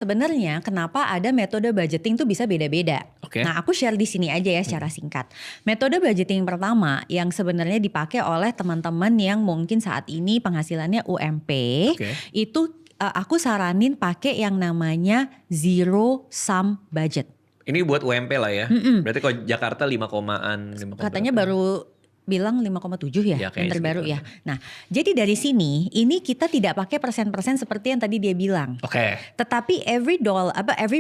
sebenarnya kenapa ada metode budgeting tuh bisa beda-beda. Oke. Nah, aku share di sini aja ya secara singkat. Metode budgeting pertama yang sebenarnya dipakai oleh teman-teman yang mungkin saat ini penghasilannya UMP, Oke. itu aku saranin pakai yang namanya zero sum budget. Ini buat UMP lah ya. Berarti kalau Jakarta 5,an. Katanya baru bilang 5,7 ya, Ya, yang kayaknya terbaru segitu. ya. Nah, jadi dari sini ini kita tidak pakai persen-persen seperti yang tadi dia bilang. Oke. Tetapi every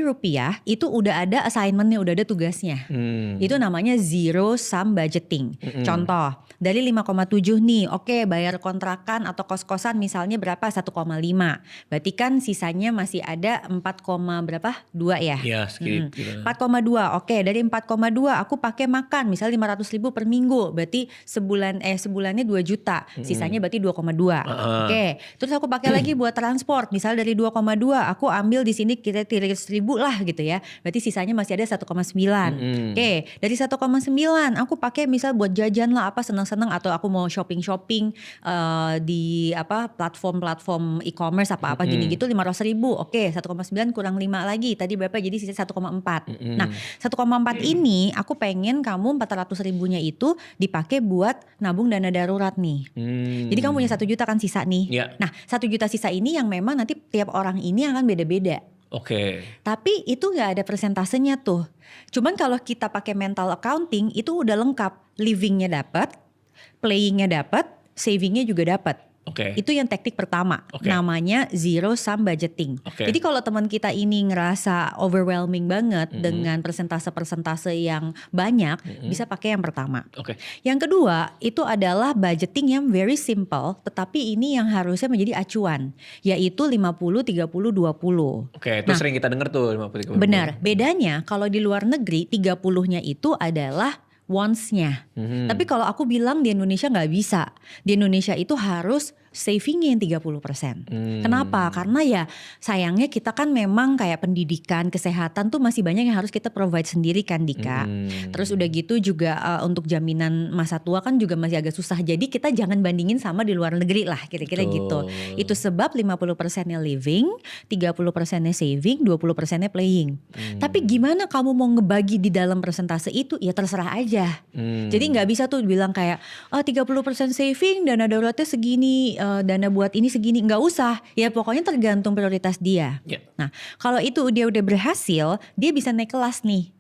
rupiah itu udah ada assignmentnya, udah ada tugasnya. Itu namanya zero sum budgeting. Contoh, dari 5,7 nih, oke bayar kontrakan atau kos-kosan misalnya berapa? 1,5. Berarti kan sisanya masih ada 4, berapa? 2 ya? Iya, segitu. 4,2. Oke, dari 4,2 aku pakai makan misalnya 500.000 per minggu. Berarti sebulannya 2 juta. Sisanya berarti 2,2. Oke. Terus aku pakai lagi buat transport. Misal dari 2,2 aku ambil di sini kira 300.000 lah gitu ya. Berarti sisanya masih ada 1,9. Oke, dari 1,9 aku pakai misal buat jajan lah apa senang-senang atau aku mau shopping-shopping di apa platform e-commerce apa-apa gini gitu 500.000. Oke, 1,9 kurang 5 lagi. Tadi berapa? Jadi sisa 1,4. Nah, 1,4 ini aku pengen kamu 400.000-nya itu dipakai buat nabung dana darurat nih. Jadi kamu punya 1 juta kan sisa nih. Iya. Nah, 1 juta sisa ini yang memang nanti tiap orang ini akan beda-beda. Oke. Tapi itu nggak ada persentasenya tuh. Cuman kalau kita pakai mental accounting itu udah lengkap. Livingnya dapat, playingnya dapat, savingnya juga dapat. Oke. Itu yang teknik pertama, Oke. namanya zero sum budgeting. Oke. Jadi kalau teman kita ini ngerasa overwhelming banget dengan persentase-persentase yang banyak, bisa pakai yang pertama. Oke. Yang kedua itu adalah budgeting yang very simple, tetapi ini yang harusnya menjadi acuan, yaitu 50-30-20. Oke, itu sering kita dengar tuh 50-30. Benar, bedanya kalau di luar negeri 30-nya itu adalah wants-nya. Tapi kalau aku bilang di Indonesia nggak bisa. Di Indonesia itu harus savingnya yang 30%. Kenapa? Karena ya sayangnya kita kan memang kayak pendidikan, kesehatan tuh masih banyak yang harus kita provide sendiri kan Dika. Terus udah gitu juga untuk jaminan masa tua kan juga masih agak susah. Jadi kita jangan bandingin sama di luar negeri lah kira-kira gitu. Itu sebab 50%-nya living, 30%-nya saving, 20%-nya playing. Tapi gimana kamu mau ngebagi di dalam persentase itu? Ya terserah aja. Jadi nggak bisa tuh bilang kayak 30% saving, dana daruratnya segini, dana buat ini segini, nggak usah. Ya pokoknya tergantung prioritas dia. Ya. Nah kalau itu dia udah berhasil, dia bisa naik kelas nih.